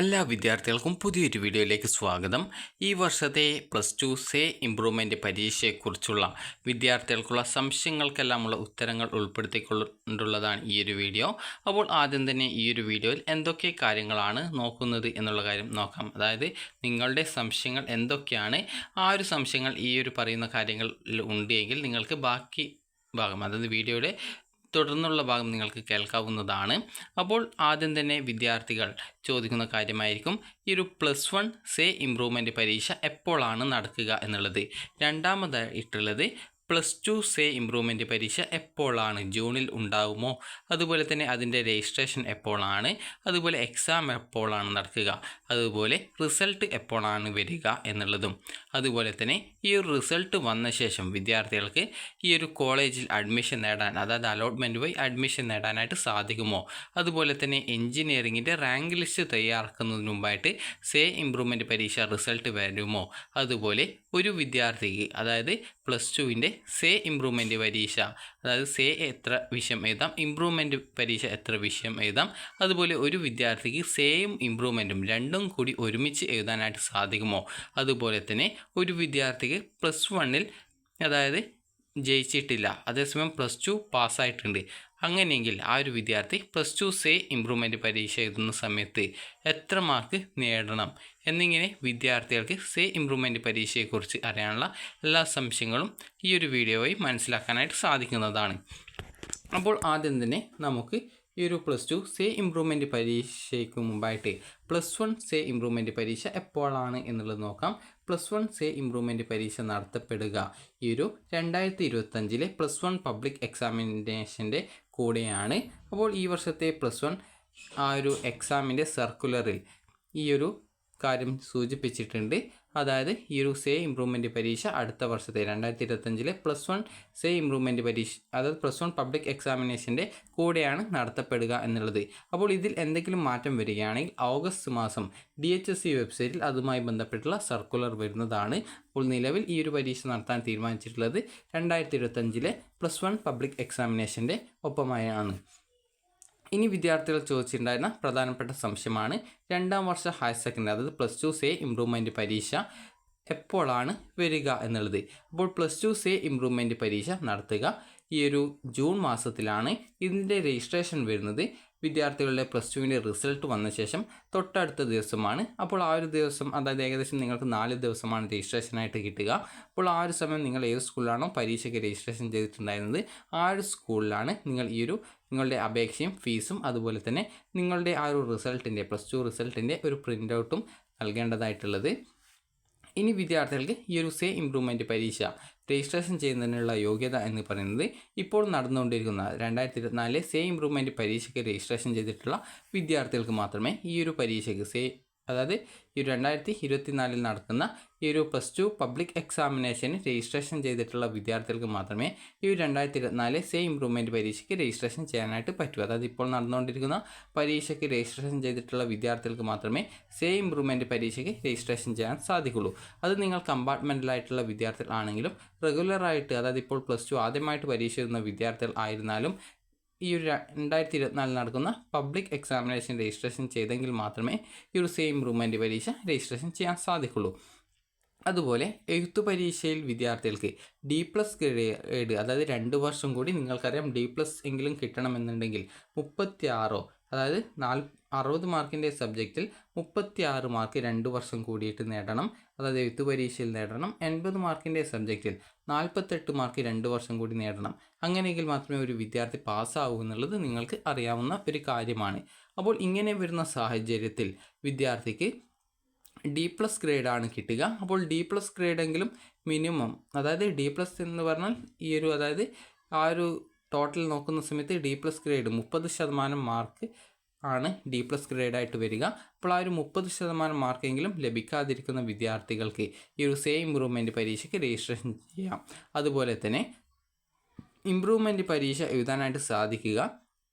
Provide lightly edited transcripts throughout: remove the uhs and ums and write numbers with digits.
എല്ലാ വിദ്യാർത്ഥികൾക്കും പുതിയൊരു വീഡിയോയിലേക്ക് സ്വാഗതം. ഈ വർഷത്തെ +2 സേ ഇംപ്രൂവ്മെൻ്റ് പരീക്ഷയെക്കുറിച്ചുള്ള വിദ്യാർത്ഥികൾക്കുള്ള സംശയങ്ങൾക്കെല്ലാമുള്ള ഉത്തരങ്ങൾ ഉൾപ്പെടുത്തിക്കൊണ്ടുള്ളതാണ് ഈ ഒരു വീഡിയോ. അപ്പോൾ ആദ്യം തന്നെ ഈ ഒരു വീഡിയോയിൽ എന്തൊക്കെ കാര്യങ്ങളാണ് നോക്കുന്നത് എന്നുള്ള കാര്യം നോക്കാം. അതായത് നിങ്ങളുടെ സംശയങ്ങൾ എന്തൊക്കെയാണ്, ആ ഒരു സംശയങ്ങൾ ഈ ഒരു പറയുന്ന കാര്യങ്ങളിൽ ഉണ്ടെങ്കിൽ നിങ്ങൾക്ക് ബാക്കി ഭാഗം, അതായത് വീഡിയോയുടെ തുടർന്നുള്ള ഭാഗം നിങ്ങൾക്ക് കേൾക്കാവുന്നതാണ്. അപ്പോൾ ആദ്യം തന്നെ വിദ്യാർത്ഥികൾ ചോദിക്കുന്ന കാര്യമായിരിക്കും ഈ ഒരു +1 സേ ഇംപ്രൂവ്മെൻ്റ് പരീക്ഷ എപ്പോഴാണ് നടക്കുക എന്നുള്ളത്. രണ്ടാമതായിട്ടുള്ളത് +2 സേ ഇംപ്രൂവ്മെൻ്റ് പരീക്ഷ എപ്പോഴാണ്, ജൂണിൽ ഉണ്ടാകുമോ, അതുപോലെ തന്നെ അതിൻ്റെ രജിസ്ട്രേഷൻ എപ്പോഴാണ്, അതുപോലെ എക്സാം എപ്പോഴാണ് നടക്കുക, അതുപോലെ റിസൾട്ട് എപ്പോഴാണ് വരിക എന്നുള്ളതും, അതുപോലെ തന്നെ ഈ ഒരു റിസൾട്ട് വന്ന ശേഷം വിദ്യാർത്ഥികൾക്ക് ഈ ഒരു കോളേജിൽ അഡ്മിഷൻ നേടാൻ, അതായത് അലോട്ട്മെൻറ്റ് വഴി അഡ്മിഷൻ നേടാനായിട്ട് സാധിക്കുമോ, അതുപോലെ തന്നെ എഞ്ചിനീയറിങ്ങിൻ്റെ റാങ്ക് ലിസ്റ്റ് തയ്യാറാക്കുന്നതിന് മുമ്പായിട്ട് സേ ഇംപ്രൂവ്മെൻ്റ് പരീക്ഷ റിസൾട്ട് വരുമോ, അതുപോലെ ഒരു വിദ്യാർത്ഥിക്ക് അതായത് +2വിൻ്റെ സേ ഇംപ്രൂവ്മെൻ്റ് പരീക്ഷ, അതായത് സേ എത്ര വിഷയം എഴുതാം, ഇംപ്രൂവ്മെൻ്റ് പരീക്ഷ എത്ര വിഷയം എഴുതാം, അതുപോലെ ഒരു വിദ്യാർത്ഥിക്ക് സേയും ഇംപ്രൂവ്മെൻറ്റും രണ്ടും കൂടി ഒരുമിച്ച് എഴുതാനായിട്ട് സാധിക്കുമോ, അതുപോലെ തന്നെ ഒരു വിദ്യാർത്ഥിക്ക് +1ൽ അതായത് ജയിച്ചിട്ടില്ല, അതേസമയം +2 പാസ്സായിട്ടുണ്ട്, അങ്ങനെയെങ്കിൽ ആ ഒരു വിദ്യാർത്ഥി +2 സേ ഇംപ്രൂവ്മെൻ്റ് പരീക്ഷ എഴുതുന്ന സമയത്ത് എത്ര മാർക്ക് നേടണം എന്നിങ്ങനെ വിദ്യാർത്ഥികൾക്ക് സേ ഇംപ്രൂവ്മെൻ്റ് പരീക്ഷയെക്കുറിച്ച് അറിയാനുള്ള എല്ലാ സംശയങ്ങളും ഈ ഒരു വീഡിയോ വഴി മനസ്സിലാക്കാനായിട്ട് സാധിക്കുന്നതാണ്. അപ്പോൾ ആദ്യം തന്നെ നമുക്ക് ഈ ഒരു +2 സേ ഇംപ്രൂവ്മെൻ്റ് പരീക്ഷയ്ക്ക് മുമ്പായിട്ട് +1 സേ ഇംപ്രൂവ്മെൻ്റ് പരീക്ഷ എപ്പോഴാണ് എന്നുള്ളത് നോക്കാം. +1 സേ ഇംപ്രൂവ്മെൻ്റ് പരീക്ഷ നടത്തപ്പെടുക ഈ ഒരു 2025 +1 പബ്ലിക് എക്സാമിനേഷൻ്റെ കൂടെയാണ്. അപ്പോൾ ഈ വർഷത്തെ +1 ആ ഒരു എക്സാമിൻ്റെ സർക്കുലറിൽ ഈ ഒരു കാര്യം സൂചിപ്പിച്ചിട്ടുണ്ട്. അതായത് ഈ ഒരു സേ ഇംപ്രൂവ്മെൻ്റ് പരീക്ഷ അടുത്ത വർഷത്തെ 2025 +1 സേ ഇംപ്രൂവ്മെൻ്റ് പരീക്ഷ, അതായത് +1 പബ്ലിക് എക്സാമിനേഷൻ്റെ കൂടെയാണ് നടത്തപ്പെടുക എന്നുള്ളത്. അപ്പോൾ ഇതിൽ എന്തെങ്കിലും മാറ്റം വരികയാണെങ്കിൽ ഓഗസ്റ്റ് മാസം DHSC വെബ്സൈറ്റിൽ അതുമായി ബന്ധപ്പെട്ടുള്ള സർക്കുലർ വരുന്നതാണ്. അപ്പോൾ നിലവിൽ ഈ ഒരു പരീക്ഷ നടത്താൻ തീരുമാനിച്ചിട്ടുള്ളത് 2025 +1 പബ്ലിക് എക്സാമിനേഷൻ്റെ ഒപ്പമായാണ്. ഇനി വിദ്യാർത്ഥികൾ ചോദിച്ചിട്ടുണ്ടായിരുന്ന പ്രധാനപ്പെട്ട സംശയമാണ് രണ്ടാം വർഷ ഹയർ സെക്കൻഡറി, അതായത് +2 സേ ഇംപ്രൂവ്മെൻ്റ് പരീക്ഷ എപ്പോഴാണ് വരിക എന്നുള്ളത്. അപ്പോൾ +2 സേ ഇംപ്രൂവ്മെൻ്റ് പരീക്ഷ നടത്തുക ഈ ഒരു ജൂൺ മാസത്തിലാണ്. ഇതിൻ്റെ രജിസ്ട്രേഷൻ വരുന്നത് വിദ്യാർത്ഥികളുടെ +2വിൻ്റെ റിസൾട്ട് വന്ന ശേഷം തൊട്ടടുത്ത ദിവസമാണ്. അപ്പോൾ ആ ഒരു ദിവസം, അതായത് ഏകദേശം നിങ്ങൾക്ക് 4 ദിവസമാണ് രജിസ്ട്രേഷനായിട്ട് കിട്ടുക. അപ്പോൾ ആ ഒരു സമയം നിങ്ങൾ ഏത് സ്കൂളിലാണോ പരീക്ഷയ്ക്ക് രജിസ്ട്രേഷൻ ചെയ്തിട്ടുണ്ടായിരുന്നത് ആ ഒരു സ്കൂളിലാണ് നിങ്ങൾ ഈ ഒരു നിങ്ങളുടെ അപേക്ഷയും ഫീസും അതുപോലെ തന്നെ നിങ്ങളുടെ ആ ഒരു റിസൾട്ടിൻ്റെ +2 റിസൾട്ടിൻ്റെ ഒരു പ്രിൻ്റ് ഔട്ടും നൽകേണ്ടതായിട്ടുള്ളത്. ഇനി വിദ്യാർത്ഥികൾക്ക് ഈ ഒരു സേ ഇംപ്രൂവ്മെൻ്റ് പരീക്ഷ രജിസ്ട്രേഷൻ ചെയ്യുന്നതിനുള്ള യോഗ്യത എന്ന് പറയുന്നത് ഇപ്പോൾ നടന്നുകൊണ്ടിരിക്കുന്ന 2024 സേ ഇംപ്രൂവ്മെൻ്റ് പരീക്ഷയ്ക്ക് രജിസ്ട്രേഷൻ ചെയ്തിട്ടുള്ള വിദ്യാർത്ഥികൾക്ക് മാത്രമേ ഈ ഒരു പരീക്ഷയ്ക്ക് അതായത് ഈ 2024 നടക്കുന്ന ഈ ഒരു +2 പബ്ലിക് എക്സാമിനേഷന് രജിസ്ട്രേഷൻ ചെയ്തിട്ടുള്ള വിദ്യാർത്ഥികൾക്ക് മാത്രമേ ഈ 2024 സേ ഇംപ്രൂവ്മെൻ്റ് പരീക്ഷയ്ക്ക് രജിസ്ട്രേഷൻ ചെയ്യാനായിട്ട് പറ്റൂ. അതായത് ഇപ്പോൾ നടന്നുകൊണ്ടിരിക്കുന്ന പരീക്ഷയ്ക്ക് രജിസ്ട്രേഷൻ ചെയ്തിട്ടുള്ള വിദ്യാർത്ഥികൾക്ക് മാത്രമേ സേ ഇംപ്രൂവ്മെൻ്റ് പരീക്ഷയ്ക്ക് രജിസ്ട്രേഷൻ ചെയ്യാൻ സാധിക്കുള്ളൂ. അത് നിങ്ങൾ കമ്പാർട്ട്മെൻറ്റലായിട്ടുള്ള വിദ്യാർത്ഥികൾ ആണെങ്കിലും റെഗുലറായിട്ട്, അതായത് ഇപ്പോൾ +2 ആദ്യമായിട്ട് പരീക്ഷ എഴുതുന്ന വിദ്യാർത്ഥികൾ ആയിരുന്നാലും ഈ ഒരു 2024 നടക്കുന്ന പബ്ലിക് എക്സാമിനേഷൻ രജിസ്ട്രേഷൻ ചെയ്തെങ്കിൽ മാത്രമേ ഈ ഒരു സേ ഇംപ്രൂവ്മെൻ്റ് പരീക്ഷ രജിസ്ട്രേഷൻ ചെയ്യാൻ സാധിക്കുള്ളൂ. അതുപോലെ എഴുത്തു പരീക്ഷയിൽ വിദ്യാർത്ഥികൾക്ക് D+ ഗ്രേഡ്, അതായത് 2 വർഷം കൂടി നിങ്ങൾക്കറിയാം D+ എങ്കിലും കിട്ടണമെന്നുണ്ടെങ്കിൽ 36, അതായത് 60 മാർക്കിൻ്റെ സബ്ജക്റ്റിൽ 36 മാർക്ക് 2 വർഷം കൂടിയിട്ട് നേടണം. അതായത് എഴുത്തു പരീക്ഷയിൽ നേടണം. 80 മാർക്കിൻ്റെ സബ്ജക്റ്റിൽ 48 മാർക്ക് 2 വർഷം കൂടി നേടണം. അങ്ങനെയെങ്കിൽ മാത്രമേ ഒരു വിദ്യാർത്ഥി പാസ്സാവൂ എന്നുള്ളത് നിങ്ങൾക്ക് അറിയാവുന്ന ഒരു കാര്യമാണ്. അപ്പോൾ ഇങ്ങനെ വരുന്ന സാഹചര്യത്തിൽ വിദ്യാർത്ഥിക്ക് D+ ഗ്രേഡാണ് കിട്ടുക. അപ്പോൾ D+ ഗ്രേഡെങ്കിലും മിനിമം, അതായത് D+ എന്ന് പറഞ്ഞാൽ ഈ ഒരു, അതായത് ആ ഒരു ടോട്ടൽ നോക്കുന്ന സമയത്ത് D+ ഗ്രേഡ് 30% മാർക്ക് ആണ് D+ ഗ്രേഡായിട്ട് വരിക. അപ്പോൾ ആ ഒരു 30% മാർക്കെങ്കിലും ലഭിക്കാതിരിക്കുന്ന വിദ്യാർത്ഥികൾക്ക് ഈ ഒരു സേ ഇംപ്രൂവ്മെൻ്റ് പരീക്ഷയ്ക്ക് രജിസ്ട്രേഷൻ ചെയ്യാം. അതുപോലെ തന്നെ ഇംപ്രൂവ്മെൻ്റ് പരീക്ഷ എഴുതാനായിട്ട് സാധിക്കുക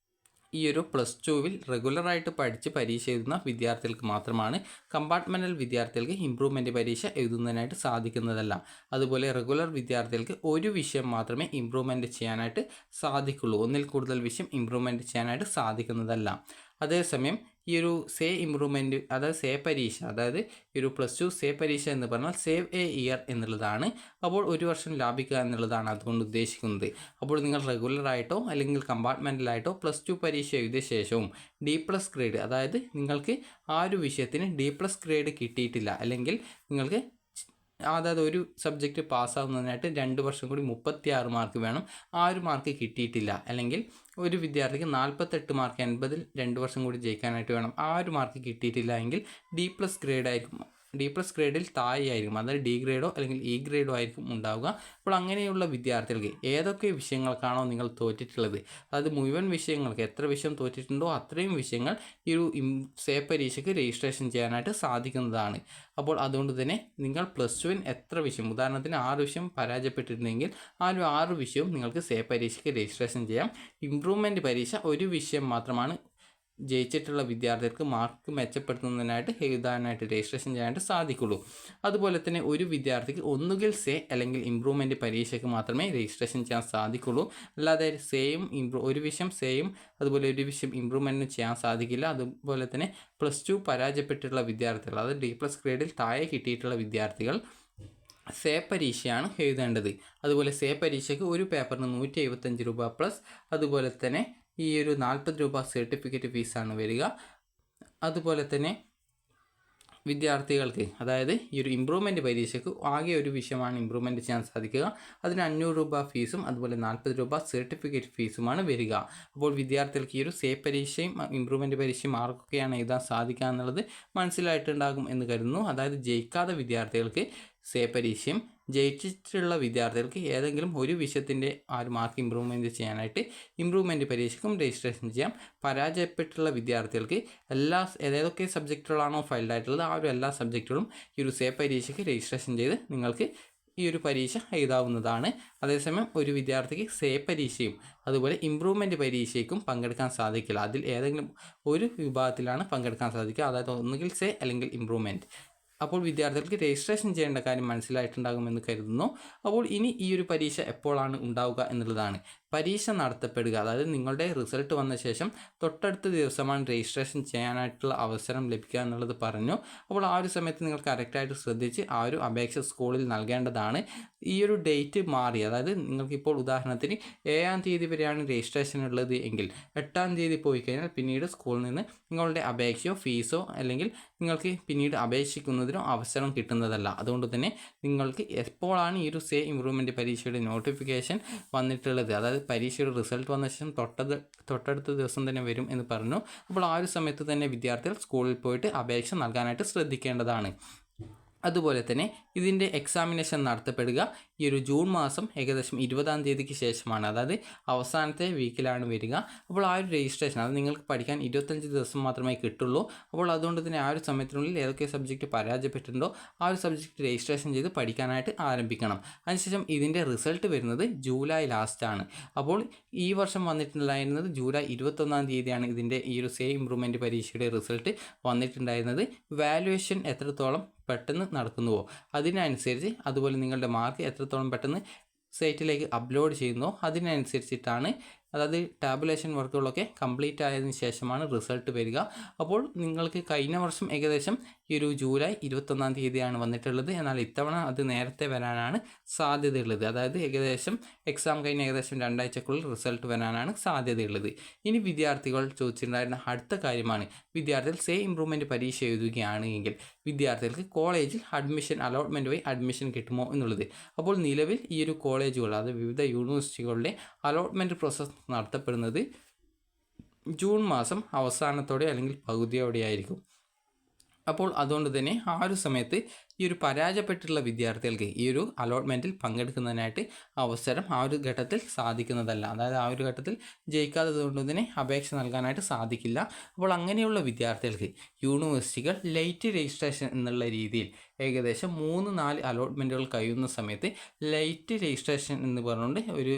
ഈ ഒരു +2വിൽ റെഗുലറായിട്ട് പഠിച്ച് പരീക്ഷ എഴുതുന്ന വിദ്യാർത്ഥികൾക്ക് മാത്രമാണ്. കമ്പാർട്ട്മെൻ്റൽ വിദ്യാർത്ഥികൾക്ക് ഇംപ്രൂവ്മെൻ്റ് പരീക്ഷ എഴുതുന്നതിനായിട്ട് സാധിക്കുന്നതല്ല. അതുപോലെ റെഗുലർ വിദ്യാർത്ഥികൾക്ക് ഒരു വിഷയം മാത്രമേ ഇംപ്രൂവ്മെൻ്റ് ചെയ്യാനായിട്ട് സാധിക്കുള്ളൂ. ഒന്നിൽ കൂടുതൽ വിഷയം ഇംപ്രൂവ്മെൻ്റ് ചെയ്യാനായിട്ട് സാധിക്കുന്നതല്ല. അതേസമയം ഈ ഒരു സേ ഇമ്പ്രൂവ്മെൻറ്റ്, അതായത് സേ പരീക്ഷ, അതായത് ഈ ഒരു +2 സേ പരീക്ഷ എന്ന് പറഞ്ഞാൽ സേവ് എ ഇയർ എന്നുള്ളതാണ്. അപ്പോൾ ഒരു വർഷം ലാഭിക്കുക എന്നുള്ളതാണ് അതുകൊണ്ട് ഉദ്ദേശിക്കുന്നത്. അപ്പോൾ നിങ്ങൾ റെഗുലറായിട്ടോ അല്ലെങ്കിൽ കമ്പാർട്ട്മെൻറ്റലായിട്ടോ +2 പരീക്ഷ എഴുതിയ ശേഷവും D+ ഗ്രേഡ്, അതായത് നിങ്ങൾക്ക് ആ ഒരു വിഷയത്തിന് D+ ഗ്രേഡ് കിട്ടിയിട്ടില്ല, അല്ലെങ്കിൽ നിങ്ങൾക്ക് അതായത് ഒരു സബ്ജക്റ്റ് പാസ്സാവുന്നതിനായിട്ട് 2 വർഷം കൂടി 36 മാർക്ക് വേണം, ആ ഒരു മാർക്ക് കിട്ടിയിട്ടില്ല, അല്ലെങ്കിൽ ഒരു വിദ്യാർത്ഥിക്ക് 48 മാർക്ക് 80-ൽ 2 വർഷം കൂടി ജയിക്കാനായിട്ട് വേണം, ആ ഒരു മാർക്ക് കിട്ടിയിട്ടില്ല എങ്കിൽ D+ ഗ്രേഡ് ആയിരിക്കും, D+ ഗ്രേഡിൽ താഴെയായിരിക്കും, അതായത് D ഗ്രേഡോ അല്ലെങ്കിൽ E ഗ്രേഡോ ആയിരിക്കും ഉണ്ടാവുക. അപ്പോൾ അങ്ങനെയുള്ള വിദ്യാർത്ഥികൾക്ക് ഏതൊക്കെ വിഷയങ്ങൾക്കാണോ നിങ്ങൾ തോറ്റിട്ടുള്ളത്, അതായത് മുഴുവൻ വിഷയങ്ങൾക്ക് എത്ര വിഷയം തോറ്റിട്ടുണ്ടോ അത്രയും വിഷയങ്ങൾ ഈ ഒരു സേ പരീക്ഷയ്ക്ക് രജിസ്ട്രേഷൻ ചെയ്യാനായിട്ട് സാധിക്കുന്നതാണ്. അപ്പോൾ അതുകൊണ്ട് തന്നെ നിങ്ങൾ +2 എത്ര വിഷയം, ഉദാഹരണത്തിന് 6 വിഷയം പരാജയപ്പെട്ടിട്ടുണ്ടെങ്കിൽ ആ ഒരു 6 വിഷയവും നിങ്ങൾക്ക് സേ പരീക്ഷയ്ക്ക് രജിസ്ട്രേഷൻ ചെയ്യാം. ഇംപ്രൂവ്മെൻറ്റ് പരീക്ഷ ഒരു വിഷയം മാത്രമാണ് ജയിച്ചിട്ടുള്ള വിദ്യാർത്ഥികൾക്ക് മാർക്ക് മെച്ചപ്പെടുത്തുന്നതിനായിട്ട് എഴുതാനായിട്ട് രജിസ്ട്രേഷൻ ചെയ്യാനായിട്ട് സാധിക്കുള്ളൂ. അതുപോലെ തന്നെ ഒരു വിദ്യാർത്ഥിക്ക് ഒന്നുകിൽ സേ അല്ലെങ്കിൽ ഇംപ്രൂവ്മെൻറ്റ് പരീക്ഷയ്ക്ക് മാത്രമേ രജിസ്ട്രേഷൻ ചെയ്യാൻ സാധിക്കുള്ളൂ. അല്ലാതെ ഒരു വിഷയം സേയും അതുപോലെ ഒരു വിഷയം ഇംപ്രൂവ്മെൻറ്റിനും ചെയ്യാൻ സാധിക്കില്ല. അതുപോലെ തന്നെ +2 പരാജയപ്പെട്ടിട്ടുള്ള വിദ്യാർത്ഥികൾ, അതായത് D+ ഗ്രേഡിൽ താഴെ കിട്ടിയിട്ടുള്ള വിദ്യാർത്ഥികൾ സേ പരീക്ഷയാണ് എഴുതേണ്ടത്. അതുപോലെ സേ പരീക്ഷയ്ക്ക് ഒരു പേപ്പറിന് 175 രൂപ പ്ലസ് അതുപോലെ തന്നെ ഈ ഒരു 40 രൂപ സർട്ടിഫിക്കറ്റ് ഫീസാണ് വരിക. അതുപോലെ തന്നെ വിദ്യാർത്ഥികൾക്ക്, അതായത് ഈ ഒരു ഇംപ്രൂവ്മെൻറ്റ് പരീക്ഷയ്ക്ക് ആകെ ഒരു വിഷയമാണ് ഇംപ്രൂവ്മെൻറ്റ് ചെയ്യാൻ സാധിക്കുക, അതിന് 500 രൂപ ഫീസും അതുപോലെ 40 രൂപ സർട്ടിഫിക്കറ്റ് ഫീസുമാണ് വരിക. അപ്പോൾ വിദ്യാർത്ഥികൾക്ക് ഈ ഒരു സേ പരീക്ഷയും ഇംപ്രൂവ്മെൻറ്റ് പരീക്ഷയും ആർക്കൊക്കെയാണ് എഴുതാൻ സാധിക്കുക എന്നുള്ളത് മനസ്സിലായിട്ടുണ്ടാകും എന്ന് കരുതുന്നു. അതായത് ജയിക്കാത്ത വിദ്യാർത്ഥികൾക്ക് സേ പരീക്ഷയും ജയിച്ചിട്ടുള്ള വിദ്യാർത്ഥികൾക്ക് ഏതെങ്കിലും ഒരു വിഷയത്തിൻ്റെ ആ ഒരു മാർക്ക് ഇമ്പ്രൂവ്മെൻറ്റ് ചെയ്യാനായിട്ട് ഇമ്പ്രൂവ്മെൻറ്റ് പരീക്ഷയ്ക്കും രജിസ്ട്രേഷൻ ചെയ്യാം. പരാജയപ്പെട്ടുള്ള വിദ്യാർത്ഥികൾക്ക് ഏതൊക്കെ സബ്ജക്റ്റുകളാണോ ഫൈൽഡ് ആയിട്ടുള്ളത് ആ ഒരു എല്ലാ സബ്ജക്റ്റുകളും ഈ ഒരു സേ പരീക്ഷയ്ക്ക് രജിസ്ട്രേഷൻ ചെയ്ത് നിങ്ങൾക്ക് ഈ ഒരു പരീക്ഷ എഴുതാവുന്നതാണ്. അതേസമയം ഒരു വിദ്യാർത്ഥിക്ക് സേ പരീക്ഷയും അതുപോലെ ഇമ്പ്രൂവ്മെൻറ്റ് പരീക്ഷയ്ക്കും പങ്കെടുക്കാൻ സാധിക്കില്ല. അതിൽ ഏതെങ്കിലും ഒരു വിഭാഗത്തിലാണ് പങ്കെടുക്കാൻ സാധിക്കുക, അതായത് ഒന്നുകിൽ സേ അല്ലെങ്കിൽ ഇമ്പ്രൂവ്മെൻറ്റ്. അപ്പോൾ വിദ്യാർത്ഥികൾക്ക് രജിസ്ട്രേഷൻ ചെയ്യേണ്ട കാര്യം മനസ്സിലായിട്ടുണ്ടാകുമെന്ന് കരുതുന്നു. അപ്പോൾ ഇനി ഈ ഒരു പരീക്ഷ എപ്പോഴാണ് ഉണ്ടാവുക എന്നുള്ളതാണ്. പരീക്ഷ നടത്തപ്പെടുക, അതായത് നിങ്ങളുടെ റിസൾട്ട് വന്ന ശേഷം തൊട്ടടുത്ത ദിവസമാണ് രജിസ്ട്രേഷൻ ചെയ്യാനായിട്ടുള്ള അവസരം ലഭിക്കുക എന്നുള്ളത് പറഞ്ഞു. അപ്പോൾ ആ ഒരു സമയത്ത് നിങ്ങൾ കറക്റ്റായിട്ട് ശ്രദ്ധിച്ച് ആ ഒരു അപേക്ഷ സ്കൂളിൽ നൽകേണ്ടതാണ്. ഈ ഒരു ഡേറ്റ് മാറി, അതായത് നിങ്ങൾക്കിപ്പോൾ ഉദാഹരണത്തിന് 7-ാം തീയതി വരെയാണ് രജിസ്ട്രേഷൻ ഉള്ളത് എങ്കിൽ 8-ാം തീയതി പോയി കഴിഞ്ഞാൽ പിന്നീട് സ്കൂളിൽ നിന്ന് നിങ്ങളുടെ അപേക്ഷയോ ഫീസോ അല്ലെങ്കിൽ നിങ്ങൾക്ക് പിന്നീട് അപേക്ഷിക്കുന്നതിനോ അവസരം കിട്ടുന്നതല്ല. അതുകൊണ്ട് തന്നെ നിങ്ങൾക്ക് എപ്പോഴാണ് ഈ ഒരു സേ ഇംപ്രൂവ്മെൻറ്റ് പരീക്ഷയുടെ നോട്ടിഫിക്കേഷൻ വന്നിട്ടുള്ളത്, അതായത് പരീക്ഷയുടെ റിസൾട്ട് വന്ന ശേഷം തൊട്ടടുത്ത ദിവസം തന്നെ വരും എന്ന് പറഞ്ഞു. അപ്പോൾ ആ ഒരു സമയത്ത് തന്നെ വിദ്യാർത്ഥികൾ സ്കൂളിൽ പോയിട്ട് അപേക്ഷ നൽകാനായിട്ട് ശ്രദ്ധിക്കേണ്ടതാണ്. അതുപോലെ തന്നെ ഇതിൻ്റെ എക്സാമിനേഷൻ നടത്തപ്പെടുക ഈ ഒരു ജൂൺ മാസം ഏകദേശം 20-ാം തീയതിക്ക് ശേഷമാണ്, അതായത് അവസാനത്തെ വീക്കിലാണ് വരിക. അപ്പോൾ ആ ഒരു രജിസ്ട്രേഷൻ, അത് നിങ്ങൾക്ക് പഠിക്കാൻ 25 ദിവസം മാത്രമേ കിട്ടുള്ളൂ. അപ്പോൾ അതുകൊണ്ട് തന്നെ ആ ഒരു സമയത്തിനുള്ളിൽ ഏതൊക്കെ സബ്ജക്റ്റ് പരാജയപ്പെട്ടിട്ടുണ്ടോ ആ ഒരു സബ്ജക്റ്റ് രജിസ്ട്രേഷൻ ചെയ്ത് പഠിക്കാനായിട്ട് ആരംഭിക്കണം. അതിനുശേഷം ഇതിൻ്റെ റിസൾട്ട് വരുന്നത് ജൂലൈ ലാസ്റ്റാണ്. അപ്പോൾ ഈ വർഷം വന്നിട്ടുണ്ടായിരുന്നത് ജൂലൈ 21-ാം തീയതിയാണ് ഇതിൻ്റെ ഈ ഒരു സേ ഇംപ്രൂവ്മെൻറ്റ് പരീക്ഷയുടെ റിസൾട്ട് വന്നിട്ടുണ്ടായിരുന്നത്. വാല്യുവേഷൻ എത്രത്തോളം പെട്ടെന്ന് നടക്കുന്നുവോ അതിനനുസരിച്ച്, അതുപോലെ നിങ്ങളുടെ മാർക്ക് എത്രത്തോളം പെട്ടെന്ന് സൈറ്റിലേക്ക് അപ്ലോഡ് ചെയ്യുന്നോ അതിനനുസരിച്ചിട്ടാണ്, അതായത് ടാബുലേഷൻ വർക്കുകളൊക്കെ കംപ്ലീറ്റ് ആയതിനു ശേഷമാണ് റിസൾട്ട് വരിക. അപ്പോൾ നിങ്ങൾക്ക് കഴിഞ്ഞ വർഷം ഏകദേശം ഈ ഒരു ജൂലൈ 21-ാം തീയതിയാണ് വന്നിട്ടുള്ളത്, എന്നാൽ ഇത്തവണ അത് നേരത്തെ വരാനാണ് സാധ്യതയുള്ളത്. അതായത് ഏകദേശം എക്സാം കഴിഞ്ഞ് ഏകദേശം 2 ആഴ്ചക്കുള്ളിൽ റിസൾട്ട് വരാനാണ് സാധ്യതയുള്ളത്. ഇനി വിദ്യാർത്ഥികൾ ചോദിച്ചിട്ടുണ്ടായിരുന്ന അടുത്ത കാര്യമാണ്, വിദ്യാർത്ഥികൾ സേ ഇംപ്രൂവ്മെൻറ്റ് പരീക്ഷ എഴുതുകയാണ് എങ്കിൽ വിദ്യാർത്ഥികൾക്ക് കോളേജിൽ അലോട്ട്മെൻറ്റ് വഴി അഡ്മിഷൻ കിട്ടുമോ എന്നുള്ളത്. അപ്പോൾ നിലവിൽ ഈ ഒരു കോളേജുകൾ, അതായത് വിവിധ യൂണിവേഴ്സിറ്റികളുടെ അലോട്ട്മെൻറ്റ് പ്രോസസ്സ് നടത്തപ്പെടുന്നത് ജൂൺ മാസം അവസാനത്തോടെ അല്ലെങ്കിൽ പകുതിയോടെ ആയിരിക്കും. അപ്പോൾ അതുകൊണ്ട് തന്നെ ആ ഒരു സമയത്ത് ഈ ഒരു പരാജയപ്പെട്ടിട്ടുള്ള വിദ്യാർത്ഥികൾക്ക് ഈ ഒരു അലോട്ട്മെൻറ്റിൽ പങ്കെടുക്കുന്നതിനായിട്ട് അവസരം ആ ഒരു ഘട്ടത്തിൽ സാധിക്കുന്നതല്ല, അതായത് ആ ഒരു ഘട്ടത്തിൽ ജയിക്കാത്തത് കൊണ്ട് തന്നെ അപേക്ഷ നൽകാനായിട്ട് സാധിക്കില്ല. അപ്പോൾ അങ്ങനെയുള്ള വിദ്യാർത്ഥികൾക്ക് യൂണിവേഴ്സിറ്റികൾ ലേറ്റ് രജിസ്ട്രേഷൻ എന്നുള്ള രീതിയിൽ ഏകദേശം 3-4 അലോട്ട്മെൻറ്റുകൾ കഴിയുന്ന സമയത്ത് ലേറ്റ് രജിസ്ട്രേഷൻ എന്ന് പറഞ്ഞുകൊണ്ട് ഒരു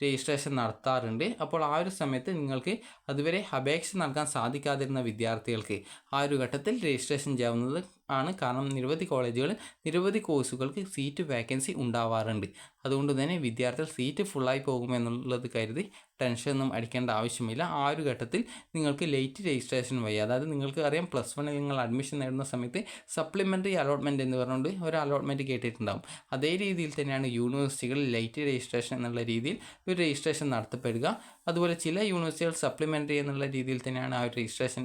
രജിസ്ട്രേഷൻ നടത്താറുണ്ട്. അപ്പോൾ ആ ഒരു സമയത്ത് നിങ്ങൾക്ക് അതുവരെ അപേക്ഷ നൽകാൻ സാധിക്കാതിരുന്ന വിദ്യാർത്ഥികൾക്ക് ആ ഒരു ഘട്ടത്തിൽ രജിസ്ട്രേഷൻ ചെയ്യാവുന്നത് ആണ്. കാരണം നിരവധി കോളേജുകൾ നിരവധി കോഴ്സുകൾക്ക് സീറ്റ് വേക്കൻസി ഉണ്ടാവാറുണ്ട്. അതുകൊണ്ട് തന്നെ വിദ്യാർത്ഥികൾ സീറ്റ് ഫുള്ളായി പോകുമെന്നുള്ളത് കരുതി ടെൻഷനൊന്നും അടിക്കേണ്ട ആവശ്യമില്ല. ആ ഒരു ഘട്ടത്തിൽ നിങ്ങൾക്ക് ലേറ്റ് രജിസ്ട്രേഷൻ വഴി, അതായത് നിങ്ങൾക്ക് അറിയാം +1 നിങ്ങൾ അഡ്മിഷൻ നേടുന്ന സമയത്ത് സപ്ലിമെൻ്ററി അലോട്ട്മെൻറ്റ് എന്ന് പറഞ്ഞുകൊണ്ട് ഒരു അലോട്ട്മെൻറ്റ് കേട്ടിട്ടുണ്ടാകും. അതേ രീതിയിൽ തന്നെയാണ് യൂണിവേഴ്സിറ്റികളിൽ ലേറ്റ് രജിസ്ട്രേഷൻ എന്നുള്ള രീതിയിൽ ഒരു രജിസ്ട്രേഷൻ നടത്തപ്പെടുക. അതുപോലെ ചില യൂണിവേഴ്സിറ്റികൾ സപ്ലിമെൻ്ററി എന്നുള്ള രീതിയിൽ തന്നെയാണ് ആ ഒരു രജിസ്ട്രേഷൻ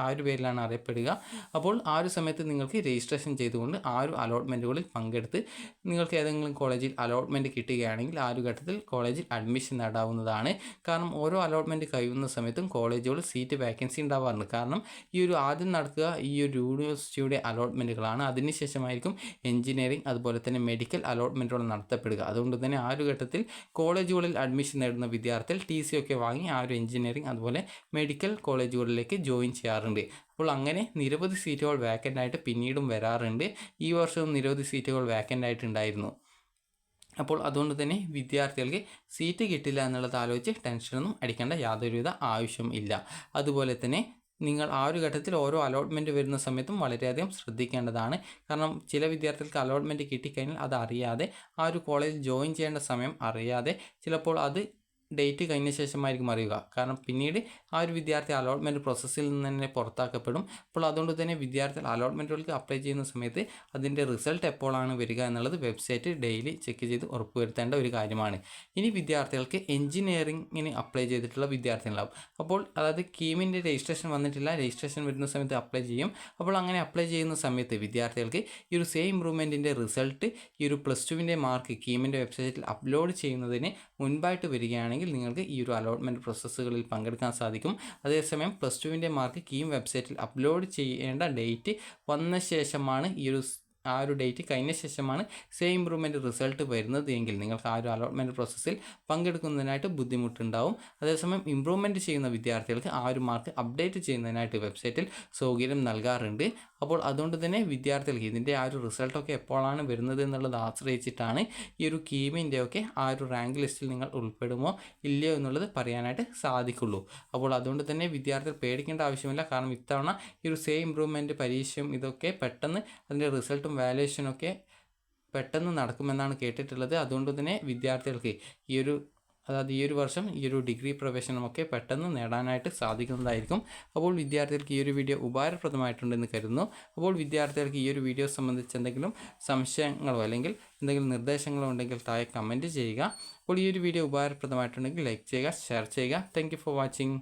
ആ ഒരു പേരിലാണ് അറിയപ്പെടുക. അപ്പോൾ ആ ഒരു സമയത്ത് നിങ്ങൾക്ക് രജിസ്ട്രേഷൻ ചെയ്തുകൊണ്ട് ആ ഒരു അലോട്ട്മെൻറ്റുകളിൽ പങ്കെടുത്ത് നിങ്ങൾക്ക് ഏതെങ്കിലും കോളേജിൽ അലോട്ട്മെൻറ്റ് കിട്ടുകയാണെങ്കിൽ ആ ഒരു ഘട്ടത്തിൽ കോളേജിൽ അഡ്മിഷൻ നേടാവുന്നതാണ്. കാരണം ഓരോ അലോട്ട്മെൻറ്റ് കഴിയുന്ന സമയത്തും കോളേജുകൾ സീറ്റ് വേക്കൻസി ഉണ്ടാവാറുണ്ട്. കാരണം ഈ ഒരു ആദ്യം നടക്കുക ഈ ഒരു യൂണിവേഴ്സിറ്റിയുടെ അലോട്ട്മെൻറ്റുകളാണ്. അതിനുശേഷമായിരിക്കും എഞ്ചിനീയറിംഗ് അതുപോലെ തന്നെ മെഡിക്കൽ അലോട്ട്മെൻറ്റുകൾ നടത്തപ്പെടുക. അതുകൊണ്ട് തന്നെ ആ ഒരു ഘട്ടത്തിൽ കോളേജുകളിൽ അഡ്മിഷൻ നേടുന്ന വിദ്യാർത്ഥികൾ TC ഒക്കെ വാങ്ങി ആ ഒരു എഞ്ചിനീയറിംഗ് അതുപോലെ മെഡിക്കൽ കോളേജുകളിലേക്ക് ജോയിൻ ചെയ്യാറുണ്ട്. അപ്പോൾ അങ്ങനെ നിരവധി സീറ്റുകൾ വേക്കൻ്റ് ആയിട്ട് പിന്നീടും വരാറുണ്ട്. ഈ വർഷവും നിരവധി സീറ്റുകൾ വേക്കൻ്റ് ആയിട്ടുണ്ടായിരുന്നു. അപ്പോൾ അതുകൊണ്ട് തന്നെ വിദ്യാർത്ഥികൾക്ക് സീറ്റ് കിട്ടില്ല എന്നുള്ളത് ആലോചിച്ച് ടെൻഷനൊന്നും അടിക്കേണ്ട യാതൊരുവിധ ആവശ്യം ഇല്ല. അതുപോലെ തന്നെ നിങ്ങൾ ആ ഒരു ഘട്ടത്തിൽ ഓരോ അലോട്ട്മെൻറ്റ് വരുന്ന സമയത്തും വളരെയധികം ശ്രദ്ധിക്കേണ്ടതാണ്. കാരണം ചില വിദ്യാർത്ഥികൾക്ക് അലോട്ട്മെൻറ്റ് കിട്ടിക്കഴിഞ്ഞാൽ അത് അറിയാതെ ആ ഒരു കോളേജിൽ ജോയിൻ ചെയ്യേണ്ട സമയം അറിയാതെ ചിലപ്പോൾ അത് ഡേറ്റ് കഴിഞ്ഞ ശേഷമായിരിക്കും അറിയുക. കാരണം പിന്നീട് ആ ഒരു വിദ്യാർത്ഥി അലോട്ട്മെൻറ്റ് പ്രോസസ്സിൽ നിന്ന് തന്നെ പുറത്താക്കപ്പെടും. അപ്പോൾ അതുകൊണ്ട് തന്നെ വിദ്യാർത്ഥികൾ അലോട്ട്മെൻറ്റുകൾക്ക് അപ്ലൈ ചെയ്യുന്ന സമയത്ത് അതിൻ്റെ റിസൾട്ട് എപ്പോഴാണ് വരിക എന്നുള്ളത് വെബ്സൈറ്റ് ഡെയിലി ചെക്ക് ചെയ്ത് ഉറപ്പുവരുത്തേണ്ട ഒരു കാര്യമാണ്. ഇനി വിദ്യാർത്ഥികൾക്ക് എഞ്ചിനീയറിംഗിന് അപ്ലൈ ചെയ്തിട്ടുള്ള വിദ്യാർത്ഥികളാവും. അപ്പോൾ അതായത് കീമിൻ്റെ രജിസ്ട്രേഷൻ വന്നിട്ടില്ല, രജിസ്ട്രേഷൻ വരുന്ന സമയത്ത് അപ്ലൈ ചെയ്യും. അപ്പോൾ അങ്ങനെ അപ്ലൈ ചെയ്യുന്ന സമയത്ത് വിദ്യാർത്ഥികൾക്ക് ഈ ഒരു സേ ഇംപ്രൂവ്മെൻറ്റിൻ്റെ റിസൾട്ട് ഈ ഒരു +2 മാർക്ക് കീമിൻ്റെ വെബ്സൈറ്റിൽ അപ്ലോഡ് ചെയ്യുന്നതിന് മുൻപായിട്ട് വരികയാണെങ്കിൽ നിങ്ങൾക്ക് ഈ ഒരു അലോട്ട്മെൻറ്റ് പ്രോസസ്സുകളിൽ പങ്കെടുക്കാൻ സാധിക്കും. അതേസമയം +2 മാർക്ക് കീം വെബ്സൈറ്റിൽ അപ്ലോഡ് ചെയ്യേണ്ട ഡേറ്റ് വന്ന ശേഷമാണ് ആ ഒരു ഡേറ്റ് കഴിഞ്ഞ ശേഷമാണ് സേ ഇംപ്രൂവ്മെൻറ്റ് റിസൾട്ട് വരുന്നത് എങ്കിൽ നിങ്ങൾക്ക് ആ ഒരു അലോട്ട്മെൻറ്റ് പ്രോസസ്സിൽ പങ്കെടുക്കുന്നതിനായിട്ട് ബുദ്ധിമുട്ടുണ്ടാവും. അതേസമയം ഇംപ്രൂവ്മെൻറ്റ് ചെയ്യുന്ന വിദ്യാർത്ഥികൾക്ക് ആ ഒരു മാർക്ക് അപ്ഡേറ്റ് ചെയ്യുന്നതിനായിട്ട് വെബ്സൈറ്റിൽ സൗകര്യം നൽകാറുണ്ട്. അപ്പോൾ അതുകൊണ്ട് തന്നെ വിദ്യാർത്ഥികൾക്ക് ഇതിൻ്റെ ആ ഒരു റിസൾട്ടൊക്കെ എപ്പോഴാണ് വരുന്നത് എന്നുള്ളത് ആശ്രയിച്ചിട്ടാണ് ഈ ഒരു കീമിൻ്റെയൊക്കെ ആ ഒരു റാങ്ക് ലിസ്റ്റിൽ നിങ്ങൾ ഉൾപ്പെടുമോ ഇല്ലയോ എന്നുള്ളത് പറയാനായിട്ട് സാധിക്കുള്ളൂ. അപ്പോൾ അതുകൊണ്ട് തന്നെ വിദ്യാർത്ഥികൾ പേടിക്കേണ്ട ആവശ്യമില്ല. കാരണം ഇത്തവണ ഈ ഒരു സേ ഇംപ്രൂവ്മെൻറ്റ് പരീക്ഷയും ഇതൊക്കെ പെട്ടെന്ന് അതിൻ്റെ റിസൾട്ടും വാല്യുവേഷനൊക്കെ പെട്ടെന്ന് നടക്കുമെന്നാണ് കേട്ടിട്ടുള്ളത്. അതുകൊണ്ട് തന്നെ വിദ്യാർത്ഥികൾക്ക് ഈ ഒരു വർഷം ഈ ഒരു ഡിഗ്രി പ്രവേശനമൊക്കെ പെട്ടെന്ന് നേടാനായിട്ട് സാധിക്കുന്നതായിരിക്കും. അപ്പോൾ വിദ്യാർത്ഥികൾക്ക് ഈ ഒരു വീഡിയോ ഉപകാരപ്രദമായിട്ടുണ്ടെന്ന് കരുതുന്നു. അപ്പോൾ വിദ്യാർത്ഥികൾക്ക് ഈ ഒരു വീഡിയോ സംബന്ധിച്ച് എന്തെങ്കിലും സംശയങ്ങളോ അല്ലെങ്കിൽ എന്തെങ്കിലും നിർദ്ദേശങ്ങളോ ഉണ്ടെങ്കിൽ താഴെ കമൻറ്റ് ചെയ്യുക. അപ്പോൾ ഈ ഒരു വീഡിയോ ഉപകാരപ്രദമായിട്ടുണ്ടെങ്കിൽ ലൈക്ക് ചെയ്യുക, ഷെയർ ചെയ്യുക. Thank you for watching.